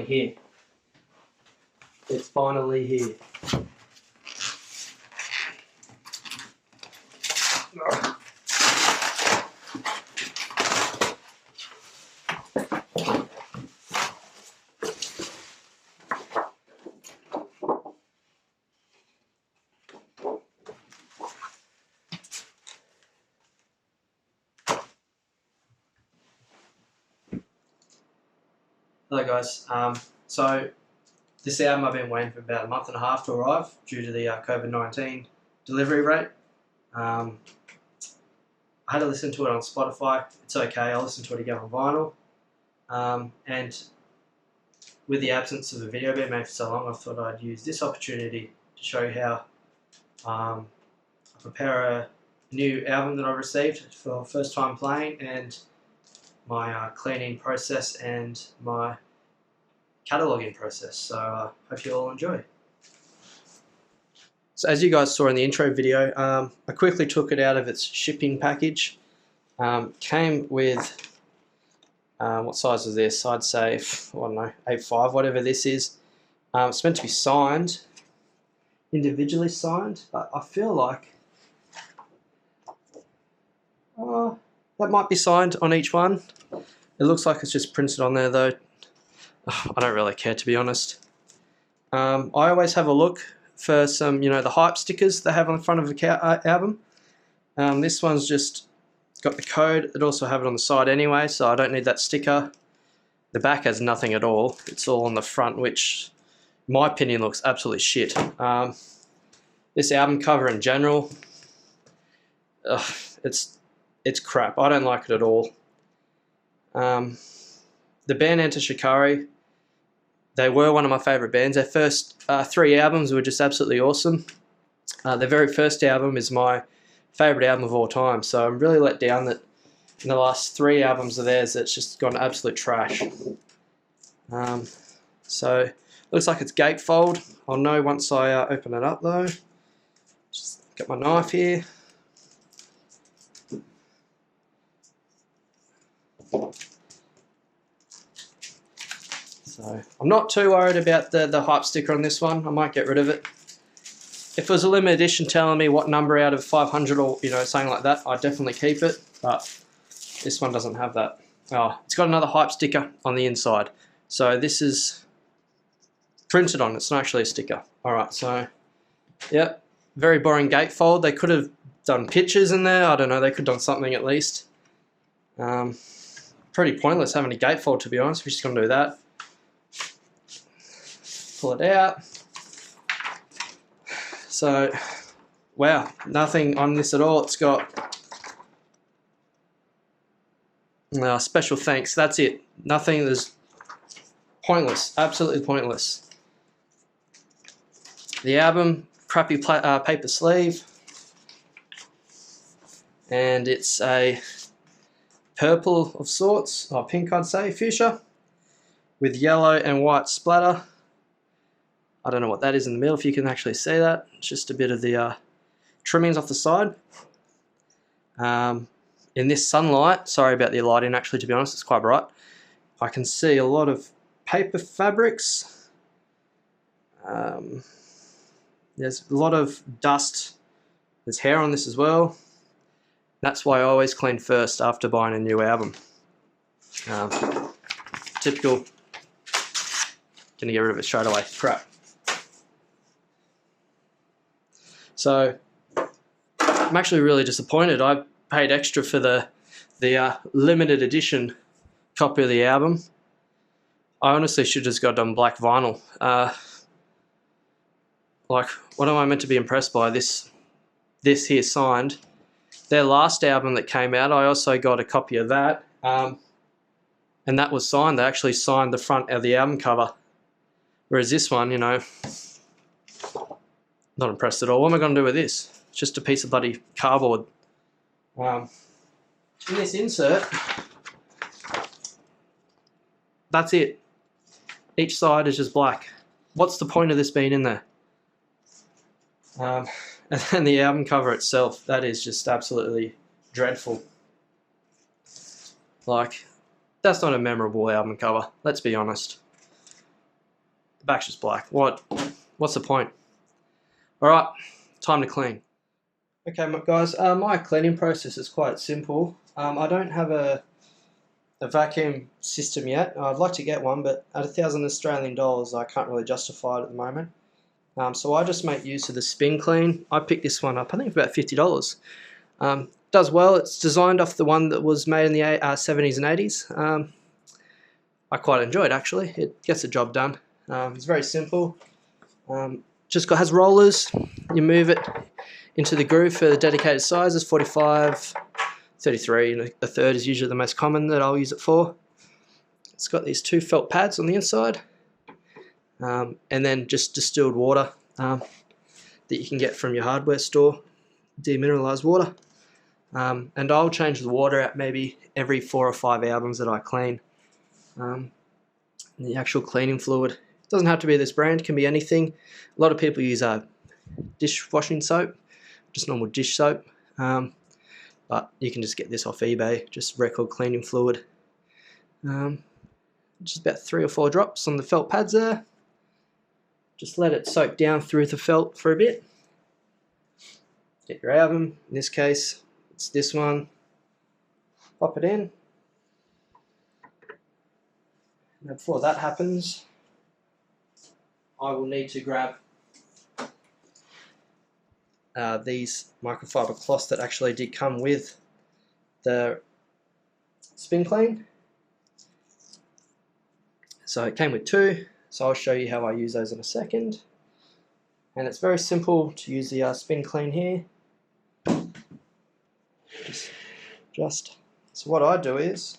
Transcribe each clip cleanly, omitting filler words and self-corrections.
finally here. It's finally here. Hello guys, so this album I've been waiting for about a month and a half to arrive due to the COVID-19 delivery rate. I had to listen to it on Spotify. It's okay, I'll listen to it again on vinyl. And with the absence of a video being made for so long, I thought I'd use this opportunity to show you how I prepare a new album that I've received for first time playing, and my cleaning process and my cataloging process. So hope you all enjoy. So as you guys saw in the intro video, I quickly took it out of its shipping package. Came with, what size is this? I'd say, I don't know, 8.5, whatever this is. It's meant to be signed, individually signed, but I feel like that might be signed on each one. It looks like it's just printed on there though. I don't really care, to be honest. I always have a look for some, the hype stickers they have on the front of the album. This one's just got the code. It also have it on the side anyway, so I don't need that sticker. The back has nothing at all. It's all on the front, which, in my opinion, looks absolutely shit. This album cover in general, it's crap. I don't like it at all. The band Enter Shikari, they were one of my favourite bands. Their first 3 albums were just absolutely awesome. Their very first album is my favourite album of all time, so I'm really let down that in the last 3 albums of theirs it's just gone absolute trash. So looks like it's gatefold. I'll know once I open it up though. Just got my knife here. So I'm not too worried about the hype sticker on this one. I might get rid of it. If it was a limited edition telling me what number out of 500 or something like that, I'd definitely keep it, but this one doesn't have that. Oh, it's got another hype sticker on the inside. So this is printed on, it's not actually a sticker. Alright, so yep, very boring gatefold. They could have done pictures in there, I don't know, they could have done something at least. Pretty pointless having a gatefold, to be honest. We're just going to do that. Pull it out. So, wow, nothing on this at all. It's got special thanks. That's it. Nothing. There's pointless. Absolutely pointless. The album, crappy paper sleeve, and it's a purple of sorts, or pink I'd say, fuchsia, with yellow and white splatter. I don't know what that is in the middle, if you can actually see that. It's just a bit of the trimmings off the side. In this sunlight, sorry about the lighting actually, to be honest, it's quite bright. I can see a lot of paper fabrics. There's a lot of dust. There's hair on this as well. That's why I always clean first after buying a new album. Typical. Gonna get rid of it straight away. Crap. So I'm actually really disappointed. I paid extra for the limited edition copy of the album. I honestly should have just got on black vinyl. Like, what am I meant to be impressed by? This here signed. Their last album that came out, I also got a copy of that, and that was signed. They actually signed the front of the album cover, whereas this one, not impressed at all. What am I going to do with this? It's just a piece of bloody cardboard. In this insert, that's it. Each side is just black. What's the point of this being in there? And then the album cover itself, that is just absolutely dreadful. Like, that's not a memorable album cover, let's be honest. the back's just black. What's the point? All right, time to clean. Okay, guys, my cleaning process is quite simple. I don't have a vacuum system yet. I'd like to get one, but at $1,000 Australian dollars, I can't really justify it at the moment. So I just make use of the Spin Clean. I picked this one up, I think it's about $50. Does well. It's designed off the one that was made in the 70s and 80s. I quite enjoy it, actually. It gets the job done. It's very simple. Has rollers. You move it into the groove for the dedicated sizes, 45, 33, and a third is usually the most common that I'll use it for. It's got these 2 felt pads on the inside, and then just distilled water that you can get from your hardware store, demineralized water. And I'll change the water out maybe every 4 or 5 albums that I clean. The actual cleaning fluid, it doesn't have to be this brand, it can be anything. A lot of people use dishwashing soap, just normal dish soap, but you can just get this off eBay, just record cleaning fluid. Just about 3 or 4 drops on the felt pads there. Just let it soak down through the felt for a bit. Get your album, in this case it's this one, pop it in. Now before that happens, I will need to grab these microfiber cloths that actually did come with the Spin Clean. So it came with 2, so I'll show you how I use those in a second. And it's very simple to use the Spin Clean here. So what I do is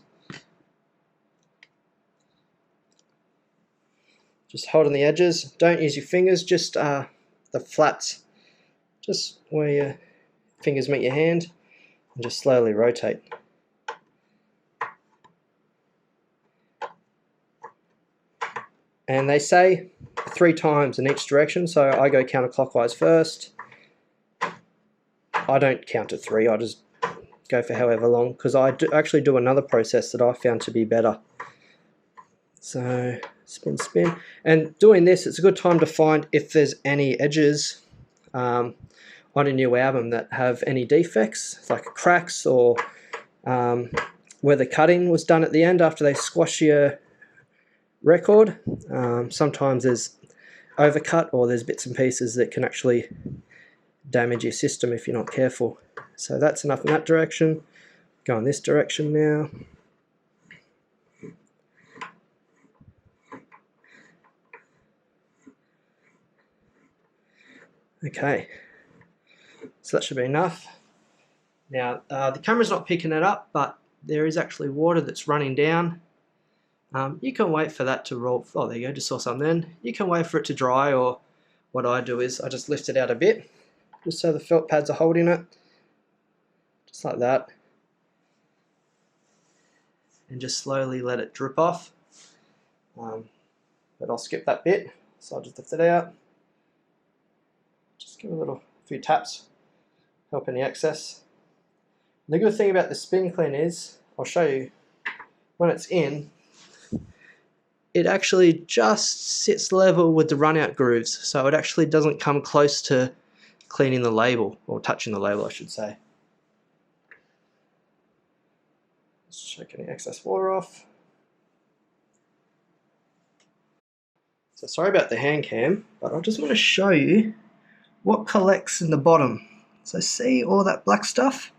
just hold on the edges. Don't use your fingers, just the flats, just where your fingers meet your hand, and just slowly rotate. And they say 3 times in each direction, so I go counterclockwise first. I don't count to 3, I just go for however long, because I actually do another process that I found to be better. So spin, spin, and doing this, it's a good time to find if there's any edges on a new album that have any defects, like cracks, or where the cutting was done at the end after they squash your record. Sometimes there's overcut, or there's bits and pieces that can actually damage your system if you're not careful. So that's enough in that direction. Go in this direction now. Okay, so that should be enough. Now the camera's not picking it up, but there is actually water that's running down. You can wait for that to roll. Oh, there you go, just saw something then. You can wait for it to dry, or what I do is I just lift it out a bit, just so the felt pads are holding it, just like that, and just slowly let it drip off. But I'll skip that bit, so I'll just lift it out. Just give it a few taps, help any excess. And the good thing about the Spin Clean is, I'll show you, when it's in, it actually just sits level with the run out grooves, so it actually doesn't come close to cleaning the label, or touching the label I should say. Let's check any excess water off. So sorry about the hand cam, but I just want to show you what collects in the bottom. So see all that black stuff?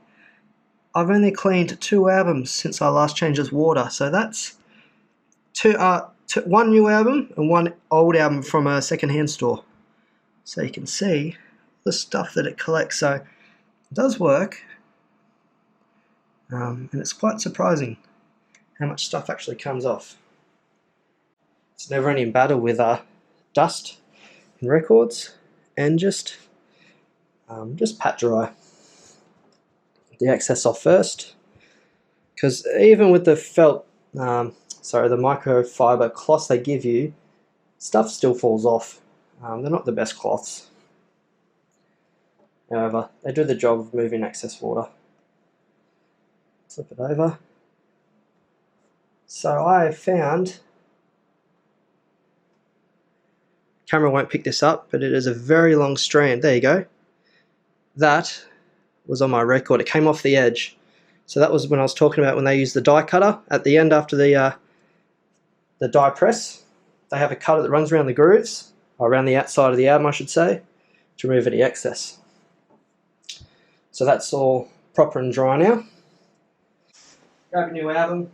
I've only cleaned 2 albums since I last changed this water, so that's 1 new album and 1 old album from a second-hand store. So you can see the stuff that it collects. So it does work, and it's quite surprising how much stuff actually comes off. It's never any battle with dust in records, and just pat dry the excess off first, because even with the felt, the microfiber cloths they give you, stuff still falls off. They're not the best cloths. However, they do the job of moving excess water. Flip it over. So I found camera won't pick this up, but it is a very long strand. There you go. That was on my record. It came off the edge. So that was when I was talking about when they use the die cutter at the end after the die press. They have a cutter that runs around the grooves, or around the outside of the album I should say, to remove any excess. So that's all proper and dry now. Grab a new album.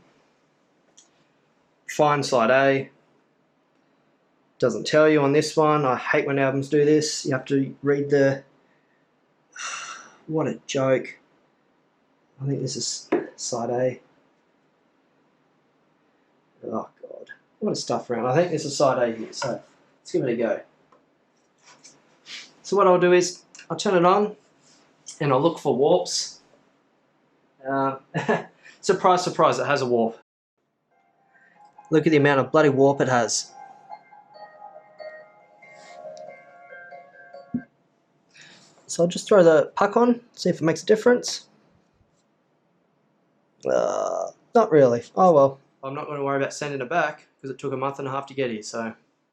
Find side A. Doesn't tell you on this one. I hate when albums do this. You have to read the... What a joke. I think this is side A. Oh God. What a stuff around. I think this is side A here, so let's give it a go. So what I'll do is, I'll turn it on and I'll look for warps. Surprise, surprise, it has a warp. Look at the amount of bloody warp it has. So I'll just throw the puck on, see if it makes a difference. Not really. Oh well. I'm not going to worry about sending it back because it took a month and a half to get here, so